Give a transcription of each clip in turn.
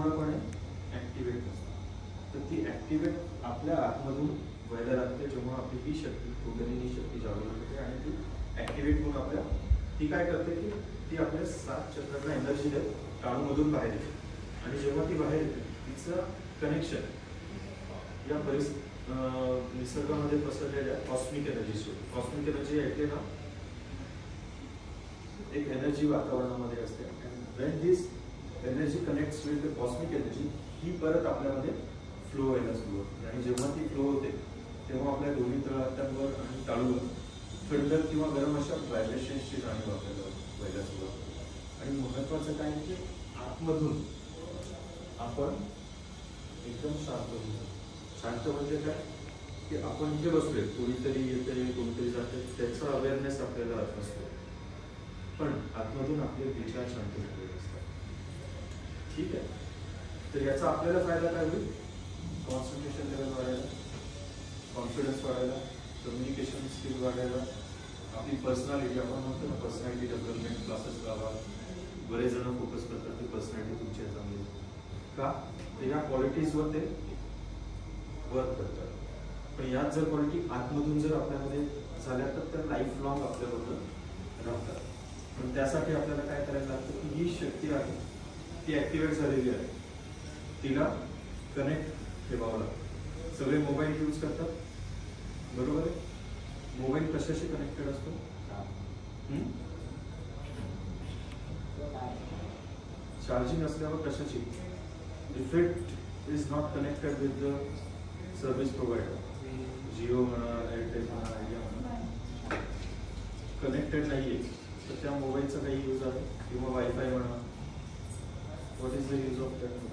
पूर्णपणे ॲक्टिवेट नसते. तर ती ॲक्टिवेट आपल्या आतमधून व्हायला लागते जेव्हा आपली ही शक्ती, कुंडलिनी शक्ती जागृत होते आणि ती ॲक्टिवेट होऊन आपल्या ती काय करते की ती आपल्या 7 चक्रांना एनर्जी देत टाळूमधून बाहेर येते. आणि जेव्हा ती बाहेर येते तिचं कनेक्शन या निसर्गामध्ये पसरलेल्या कॉस्मिक एनर्जी सोबत. कॉस्मिक एनर्जी ऐकले ना, एक एनर्जी वातावरणामध्ये असते. When this energy connects with the cosmic energy, ही परत आपल्यामध्ये फ्लो व्हायला सुरू होते. आणि जेव्हा ती फ्लो होते तेव्हा आपल्या दोन्ही तळहातांवर आणि टाळूवर थंड किंवा गरम अशा व्हायब्रेशन्सची जाणीव आपल्याला व्हायला सुरू होते. आणि महत्त्वाचं काय की आतमधून आपण एकदम शांत होतो. शांत म्हणजे काय की आपण जे बसलोय, कोणीतरी येते कोणीतरी जाते त्याचा अवेअरनेस आपल्याला असतो, पण आतमधून आपले विचार शांत झालेले असतात. ठीक आहे. तर याचा आपल्याला फायदा काय होईल? कॉन्सन्ट्रेशन लेवल वाढायला, कॉन्फिडन्स वाढायला, कम्युनिकेशन स्किल वाढायला, आपली पर्सनॅलिटी, आपण म्हणतो ना पर्सनॅलिटी डेव्हलपमेंट क्लासेस लावा. बरेच जण फोकस करतात की पर्सनॅलिटी तुमची चांगली का, तर या क्वालिटीजवर ते वर्क करतात. पण याच जर क्वालिटी आतमधून जर आपल्यामध्ये झाल्या तर त्या लाईफ लॉंग आपल्याबरोबर राहतात. पण त्यासाठी आपल्याला काय करायला लागतं की ही शक्ती आहे ती ॲक्टिवेट झालेली आहे, तिला कनेक्ट ठेवावं लागतं. सगळे मोबाईल यूज करतात, बरोबर आहे. मोबाईल कशाशी कनेक्टेड असतो? चार्जिंग असल्यावर कशाची? If it is not connected with the service provider, Jio म्हणा, एअरटेल म्हणा, आयडिया म्हणा, कनेक्टेड नाही आहे तर त्या मोबाईलचा काही यूज आहे? किंवा वायफाय म्हणा, what is the use of that?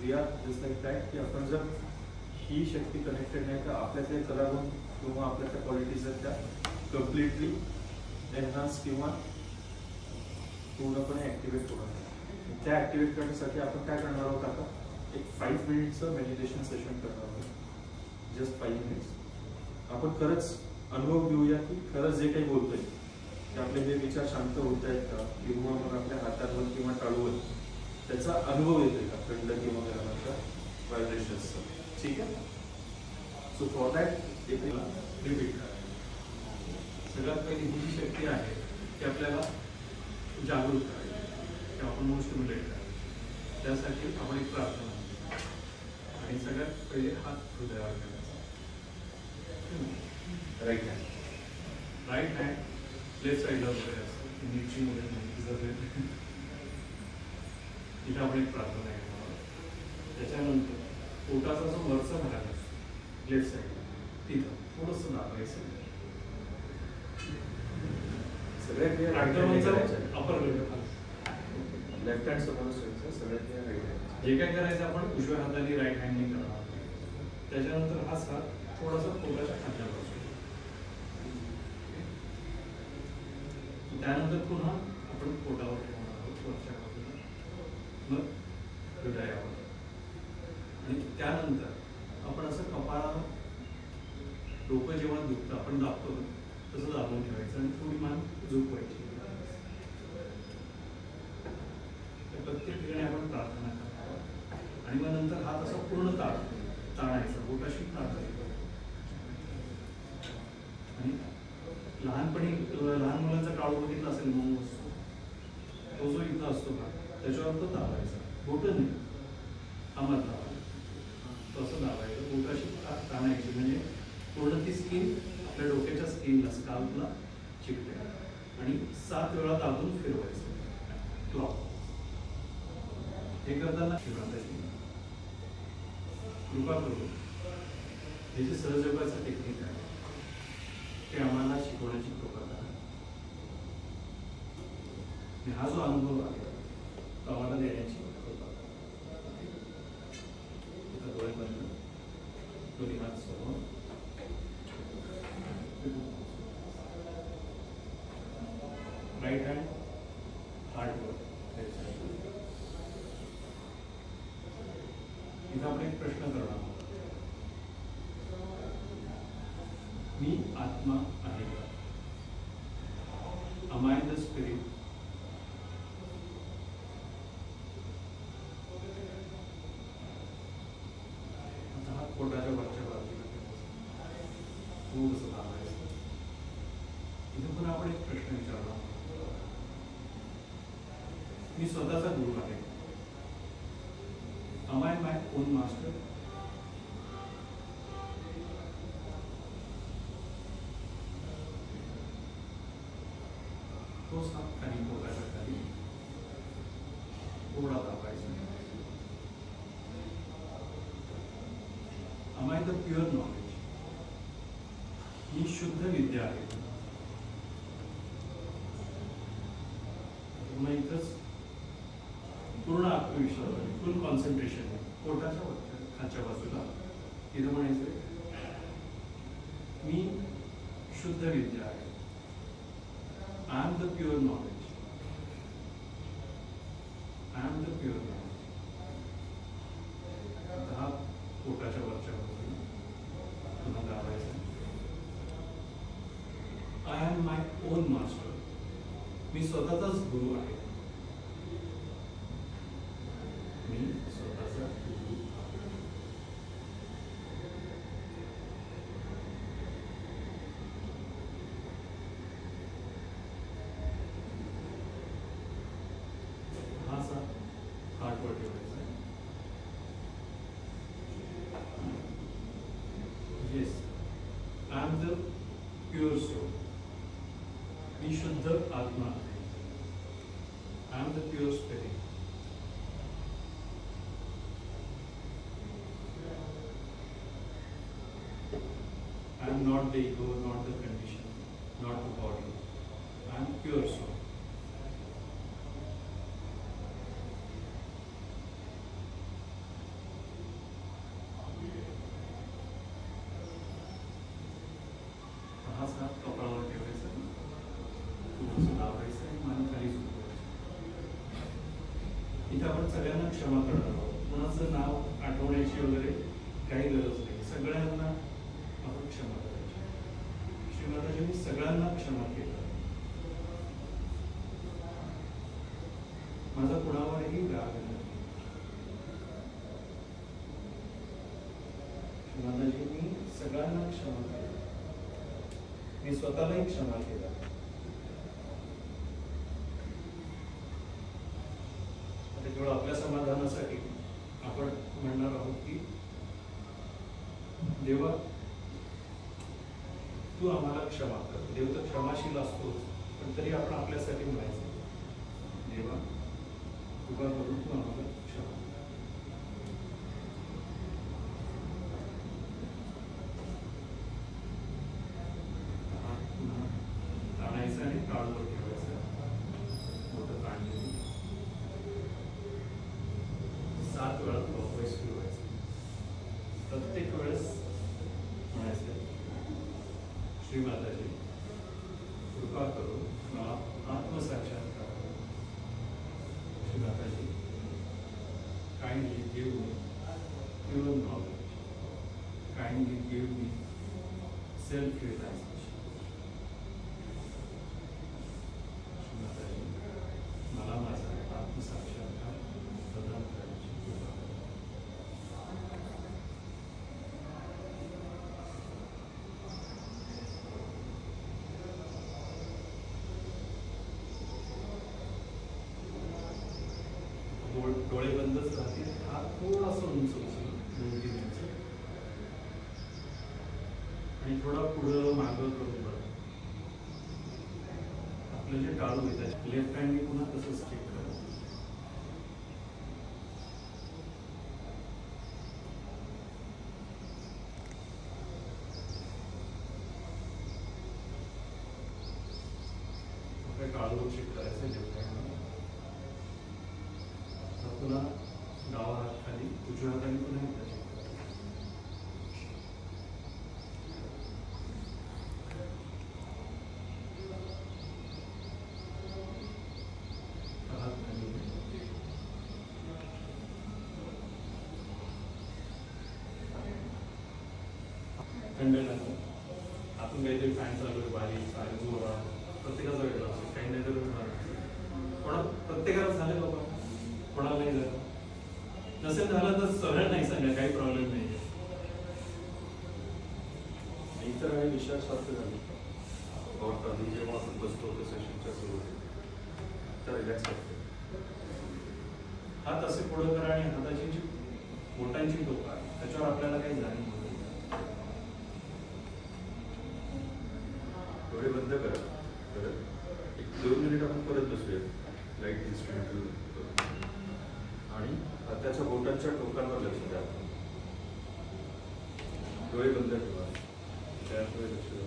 We are just like that की आपण जर ही शक्ती कनेक्टेड नाही तर आपल्यातले कलागुण किंवा आपल्यातल्या क्वालिटीज आहेत त्या कम्प्लिटली एनहान्स किंवा पूर्णपणे ॲक्टिवेट होणार. त्या ॲक्टिवेट करण्यासाठी आपण काय करणार आहोत? आता एक 5 मिनिटचं मेडिटेशन सेशन करणार आहोत. Just 5 minutes. आपण खरंच अनुभव घेऊया की खरंच जे काही बोलतोय ते आपले जे विचार शांत होत आहेत का, किंवा मग आपल्या हातावर किंवा टाळूवर त्याचा अनुभव येतोय का, थंड किंवा गरमाच्या व्हायब्रेशन्सचा. ठीक आहे. सो फॉर दॅट एक रिपीट करा. सगळ्यात पहिली ही जी शक्ती आहे ती आपल्याला जागृत करायची, की आपण म्हणून स्टिम्युलेट करायची. त्यासाठी आपण एक प्रार्थना आणि सगळ्यात पहिले हात हृदयावर करायचा. राईट हँड लेफ्ट साईडला वगैरे असतं, नीची वगैरे नाही. तिथे आपण एक प्रार्थना करणार. त्याच्यानंतर पोटाचा जो वरचा भाग असतो लेफ्ट साईडला, तिथं थोडंसं दाबायचं. सगळ्यात अपर लेफ्ट हँड समोर सगळ्यात जे काय करायचं आपण उजव्या हाताने राईट हँडने करणार. त्याच्यानंतर हा हात थोडासा पोटाच्या खांद्यावर असतो. त्यानंतर पुन्हा आपण पोटावर ठेवणार आहोत वरच्या बाजूला, मग हृदयावर. आणि त्यानंतर आपण असं कपाळाला डोकं जेव्हा दुखतं आपण दाबतो तसं दाबून ठेवायचं आणि थोडी मान झोपवायची. प्रत्येक ठिकाणी आपण प्रार्थना करतो आणि मग नंतर हात असा पूर्ण ताणायचा, बोटाशी ताणायचा. आणि लहानपणी लहान मुलांचा टाळू बघितला असेल, मऊ असतो तो जो इथं असतो का त्याच्यावर तो दाबायचा, बोटं नाही हा मधला तसं दाबायचं, बोटाशी ताणायची. म्हणजे पूर्ण ती स्किन आपल्या डोक्याच्या स्किनला स्काल्पला चिकटे आणि 7 वेळा दाबून फिरवायचं क्लॉक. हे करताना कृपा करून हे जे सहजयोगाचं टेक्निक आहे ते आम्हाला शिकवण्याची कृपा करा. हा जो अनुभव आहे तो आम्हाला देण्याची कृपा करा. डोळे बंद, दोन्ही हात समोर, राईट हँड हार्टवर. इथं आपण एक प्रश्न करणार आहोत. मी आत्मा आहे का? Am I the spirit? मी स्वतःचा गुरु आहे. Am I my own master? तो साप खाली पोटाच्या खाली थोडा दाबायचा. Am I the pure knowledge? ही शुद्ध विद्या आहे. पुन्हा इथंच पूर्ण आत्मविश्वास आहे, फुल कॉन्सन्ट्रेशन आहे. पोटाच्या खालच्या बाजूला इथं म्हणायचं मी शुद्ध विद्या आहे. I am the pure knowledge. I am the pure knowledge. आता पोटाच्या वरच्या बाजूला पुन्हा दाबायचं. I am my own master. मी स्वतःचाच गुरु आहे. मी स्वतःचा गुरु आहे. हा असा हार्टवर ठेवायचा. Yes, I am the pure soul. मी शुद्ध आत्मा आहे. I am the pure spirit. I am not the ego, not the condition, not the body. I am pure soul. हाच हात कपाळावर ठेवायचा, थोडंसं दाबायचं आणि मान खाली झुकवायचं. इथे आपण सगळ्यांना क्षमा करणार आहोत. कोणाचं नाव आठवण्याची वगैरे काही गरज नाही. सगळ्यांना आपण क्षमा करायची. श्रीमाताजींनी सगळ्यांना क्षमा केलं. माझा कुणावरही राग नाही. श्रीमाताजींनी सगळ्यांना क्षमा केलं. मी स्वतःलाही क्षमा केला. आता केवळ आपल्या समाधानासाठी आपण म्हणणार आहोत की देवा तू आम्हाला क्षमा कर. देव तर क्षमाशील असतोच, पण तरी आपण आपल्यासाठी म्हणायचं देवा कृपा करून तू आम्हाला क्षमा कर. आणायचं आणि टाळवर ठेवायचं. मोठं ताण 7 वेळा क्लॉकवाईज फिरवायचं. प्रत्येक वेळेस म्हणायचं श्रीमाताजी कृपा करून मला आत्मसाक्षात्कार. Shrimataji kindly give me pure knowledge. Kindly give me self-realization. Shrimataji मला माझा आत्मसाक्षात्कार प्रदान करायची कृपा करा. डोळे बंदच राहतील. हात थोडासा उंच उचलून घ्यायचं आणि थोडा पुढं मागं करून बघा. आपलं जे टाळू आहे त्याच्या लेफ्ट हँडनी पुन्हा तसंच चेक करा. आपल्या टाळूवर चेक करायचं लेफ्ट हँडनी. पुन्हा डावा हात खाली, उजव्या हाताने पुन्हा एकदा चेक करायचं. हात खाली थंड लागलं. आपण काहीतरी फॅन चालू आहे, बारीक चालू जोरात, प्रत्येकाचा वेगळा असतो. काही नाही तर प्रत्येकाला झालं बाबा, कोणाला नाही झालं. नसेल झालं तर सरळ नाही सांगा, काही प्रॉब्लेम नाही. इतर आणि विश्वासार्थ झाली जेव्हा आपण बसतो सेशनच्या सुरुवातीला तर रिलॅक्स वाटतं. हात असे पुढं करा आणि हाताची जी बोटांची टोक आहे त्याच्यावर आपल्याला काही जाणीव होत नाही. डोळे बंद करा. परत 1-2 मिनिट आपण परत बसूया. लाईट इन्स्ट्रुमेंट आणि हाताच्या बोटांच्या टोकांवर लक्ष द्या. डोळे बंद ठेवा. त्यामुळे लक्ष द्या.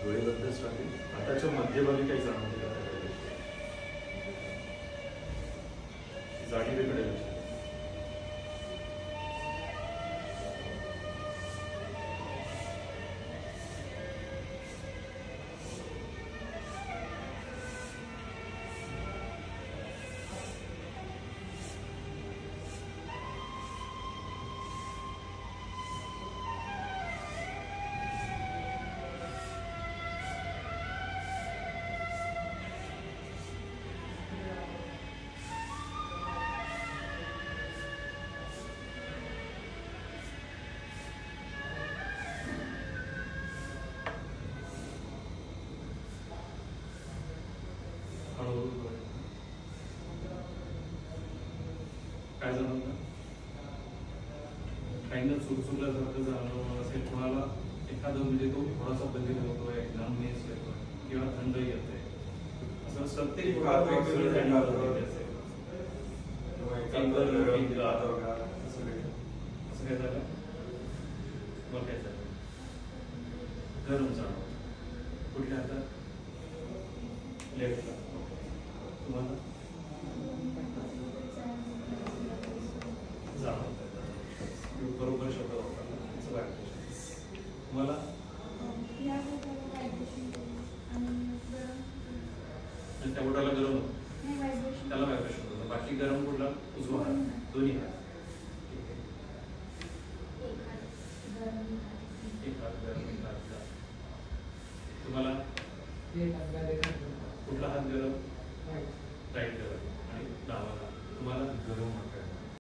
डोळे बंदच राहतील. हाताच्या मध्यभागी काही जाणवते का? जाणीवेकडे लक्ष द्या. काय जाणवतं? काहींना चुकचुकल्यासारखं जाणवलं असेल, कोणाला एखादं म्हणजे तो थोडासा बंदित होतोय, एकदम मेस येतोय किंवा थंड येतोय, असं प्रत्येक वेगवेगळी जाणीव असेल. असं काय झालं? मग काय झालं? गरम जाणवतं. कुठल्या हातात? लेफ्टला. तुम्हाला जाणवतं. बरोबर शब्द वापरला. मला